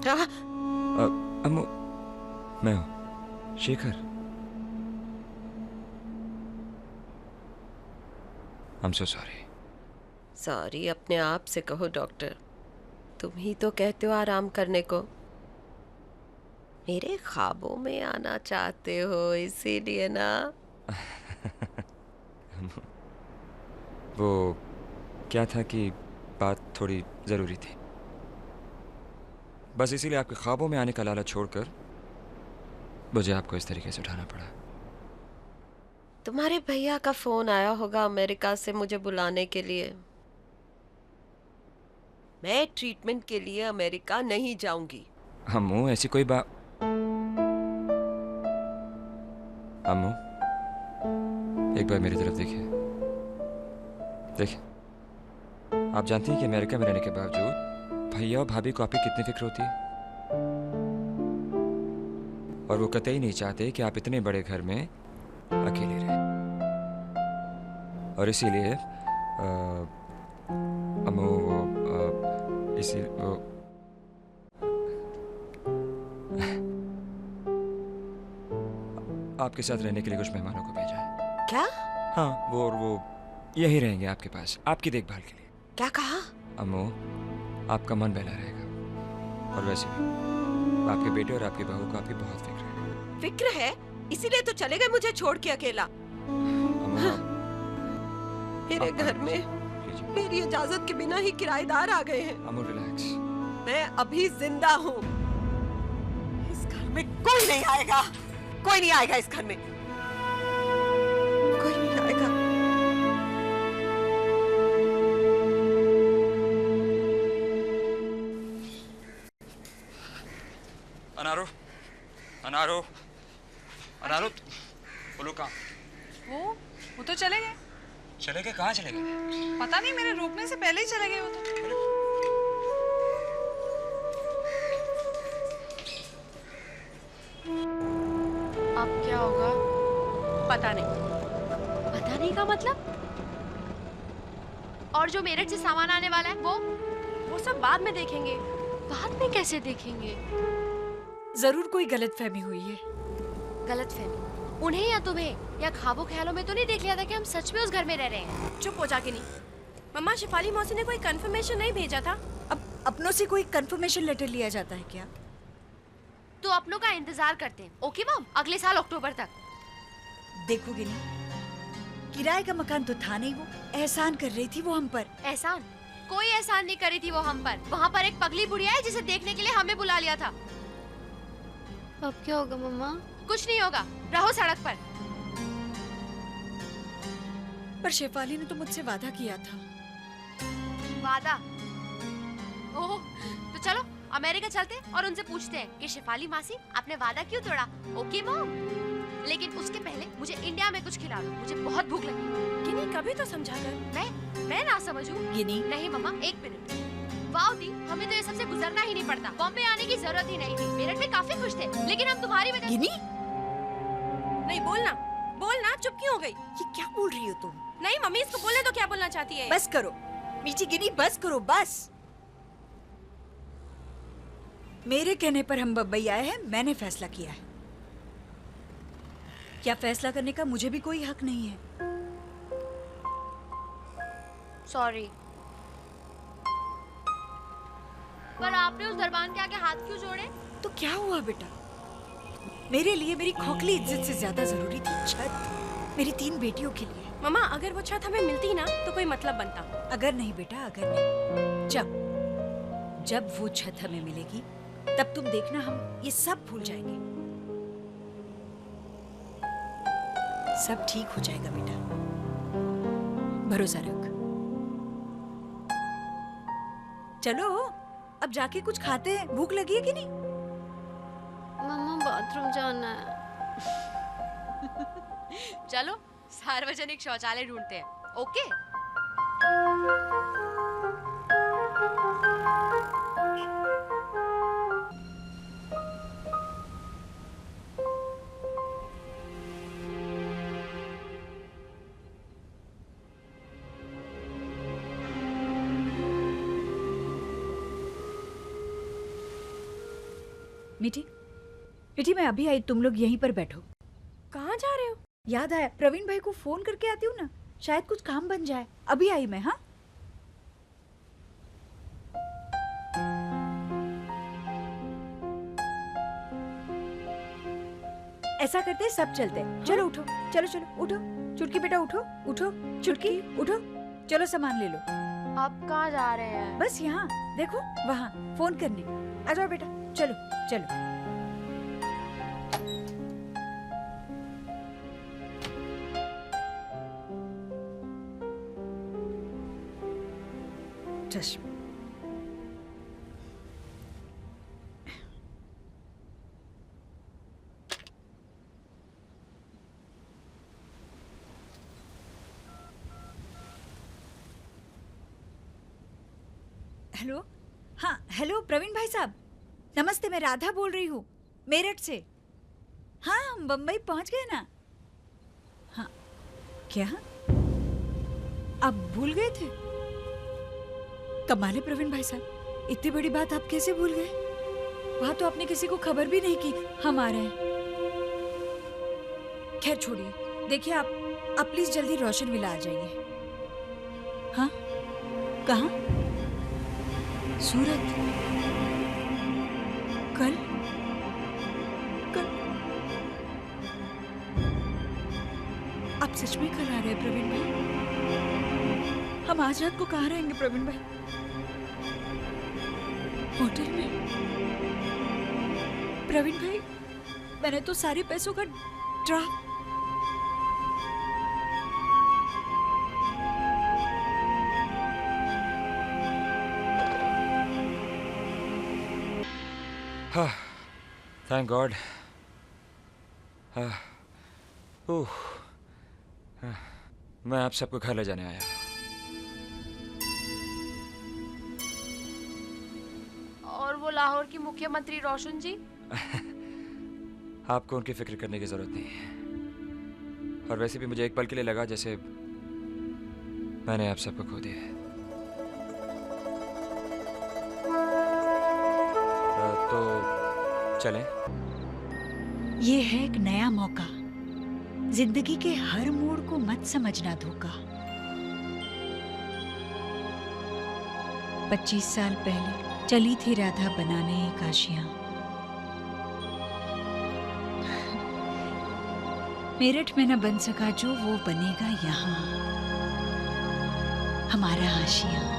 बेटा। अम्मू, मैं हूँ Shekhar. I'm so sorry। Sorry अपने आप से कहो डॉक्टर, तुम ही तो कहते हो आराम करने को। मेरे ख्वाबों में आना चाहते हो इसीलिए ना। वो क्या था कि बात थोड़ी ज़रूरी थी, बस इसीलिए आपके ख्वाबों में आने का लालच छोड़कर मुझे आपको इस तरीके से उठाना पड़ा। तुम्हारे भैया का फोन आया होगा अमेरिका से मुझे बुलाने के लिए। मैं ट्रीटमेंट के लिए अमेरिका नहीं जाऊंगी। अम्मू ऐसी कोई बात। अम्मू एक बार मेरी तरफ देखिए। देखिए, आप जानती हैं कि अमेरिका में रहने के बावजूद भैया और भाभी को आपकी कितनी फिक्र होती है, और वो कतई नहीं चाहते कि आप इतने बड़े घर में अकेले रहें। और इसीलिए अम्मू इसी वो आपके साथ रहने के लिए कुछ मेहमानों को भेजा है। क्या? हाँ, वो यही रहेंगे आपके पास, आपकी देखभाल के लिए। क्या कहा? अम्मू, आपका मन बहला रहेगा, और वैसे भी आपके बेटे और आपकी बहू को आपकी बहुत फिक्र है। फिक्र है? इसीलिए तो चले गए मुझे छोड़ के अकेला। अम्मू, मेरे घर में मेरी इजाजत के बिना ही किराएदार आ गए हैं। अम्मू रिलैक्स। मैं अभी जिंदा हूँ। इस घर में कोई नहीं आएगा, कोई नहीं आएगा इस घर में, कोई नहीं आएगा। अनारो, अनारो, अनारो, बोलो कहाँ? वो तो चले गए। चले गए? कहाँ चले गए? पता नहीं, मेरे रोकने से पहले ही चले गए वो तो। अब क्या होगा? पता नहीं। पता नहीं का मतलब? और जो मेरठ से सामान आने वाला है वो सब बाद में देखेंगे। बाद में कैसे देखेंगे? जरूर कोई गलतफहमी हुई है। गलतफहमी? उन्हें या तुम्हें, या ख्वाबों ख्यालों में तो नहीं देख लिया था कि हम सच में उस घर में रह रहे हैं? चुप हो जाके नहीं। मम्मा, शिफाली मौसी ने कोई कंफर्मेशन नहीं भेजा था? अब अपनों से कोई कंफर्मेशन लेटर लिया जाता है क्या? तो अपनों का इंतजार करते हैं। ओके मॉम, अगले साल अक्टूबर तक। देखो गिनी, किराए का मकान तो था नहीं, वो एहसान कर रही थी वो हम पर। एहसान? कोई एहसान नहीं करी थी वो हम पर। वहाँ पर एक पगली बुढ़िया है जिसे देखने के लिए हमें बुला लिया था। अब क्या होगा मम्मा? कुछ नहीं होगा, रहो सड़क पर। पर शेफाली ने तो मुझसे वादा किया था। वादा? ओह, तो चलो अमेरिका चलते और उनसे पूछते हैं कि शेफाली मासी आपने वादा क्यों तोड़ा। ओके मॉम, लेकिन उसके पहले मुझे इंडिया में कुछ खिला दो, मुझे बहुत भूख लगी। गिनी, कभी तो समझा कर। मैं ना समझूं? गिनी, नहीं मम्मा, एक मिनट। वाओ दी, हमें तो ये सबसे गुजरना ही नहीं पड़ता। बॉम्बे आने की जरूरत ही नहीं थी। मेरठ में काफी खुश थे, लेकिन हम तुम्हारी वजह। गिनी, नहीं, बोलना बोलना, चुप क्यों हो गई? ये क्या बोल रही हो तुम? नहीं मम्मी, इसको बोलने तो क्या बोलना चाहती है? बस करो मीठी गिनी, बस करो बस। मेरे कहने पर हम बम्बई आए हैं, मैंने फैसला किया है। क्या फैसला करने का मुझे भी कोई हक नहीं है? सॉरी, पर आपने उस दरबान के आगे हाथ क्यों जोड़े? तो क्या हुआ बेटा, मेरे लिए मेरी खोखली इज्जत से ज्यादा जरूरी थी छत, मेरी 3 बेटियों के लिए। मम्मा, अगर वो छत हमें मिलती ना तो कोई मतलब बनता। अगर नहीं बेटा, अगर नहीं। जब वो छत हमें मिलेगी तब तुम देखना, हम ये सब भूल जाएंगे। सब ठीक हो जाएगा बेटा, भरोसा रख। चलो अब जाके कुछ खाते हैं, भूख लगी है कि नहीं? मम्मा बाथरूम जाना है। चलो सार्वजनिक शौचालय ढूंढते हैं। ओके? मीठी मीठी, मैं अभी आई, तुम लोग यहीं पर बैठो। कहाँ जा रहे हो? याद आया, प्रवीण भाई को फोन करके आती हूँ ना, शायद कुछ काम बन जाए। अभी आई मैं। हाँ, ऐसा करते हैं, सब चलते हैं। चलो उठो, चलो चलो उठो। चुटकी बेटा उठो, उठो चुटकी उठो, चलो सामान ले लो। आप कहाँ जा रहे हैं? बस यहाँ देखो, वहाँ फोन करने। आ जाओ बेटा, चलो चलो। चश्मा हेलो। हाँ हेलो प्रवीण भाई साहब, नमस्ते, मैं राधा बोल रही हूँ मेरठ से। हाँ, हम बम्बई पहुँच गए ना। हाँ, क्या आप भूल गए थे? कमाल है प्रवीण भाई साहब, इतनी बड़ी बात आप कैसे भूल गए? वहाँ तो आपने किसी को खबर भी नहीं की हम आ रहे हैं। खैर छोड़िए, देखिए आप प्लीज जल्दी रोशन विला आ जाइए। हाँ, कहाँ? सूरत? कल? कल? आप सच में कल आ रहे हैं प्रवीण भाई? हम आज रात को कहाँ रहेंगे प्रवीण भाई? होटल में? प्रवीण भाई, मैंने तो सारे पैसों का ड्राफ्ट। हाँ, थैंक गॉड। मैं आप सबको घर ले जाने आया। और वो लाहौर की मुख्यमंत्री रोशन जी? आपको उनकी फिक्र करने की जरूरत नहीं है। और वैसे भी मुझे एक पल के लिए लगा जैसे मैंने आप सबको खो दिया है। तो चलें? ये है एक नया मौका, जिंदगी के हर मोड़ को मत समझना धोखा। 25 साल पहले चली थी राधा बनाने एक आशियां। मेरठ में न बन सका जो वो बनेगा यहाँ, हमारा आशियां।